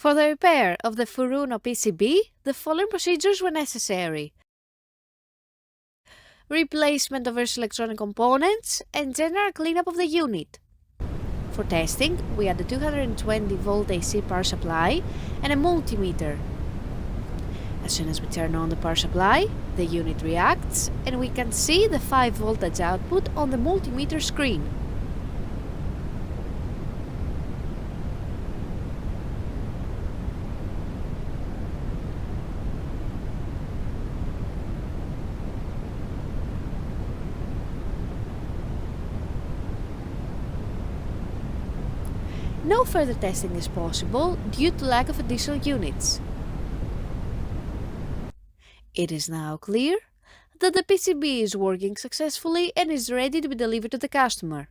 For the repair of the Furuno PCB, the following procedures were necessary: replacement of various electronic components and general cleanup of the unit. For testing, we had a 220 volt AC power supply and a multimeter. As soon as we turn on the power supply, the unit reacts and we can see the 5 voltage output on the multimeter screen. No further testing is possible due to lack of additional units. It is now clear that the PCB is working successfully and is ready to be delivered to the customer.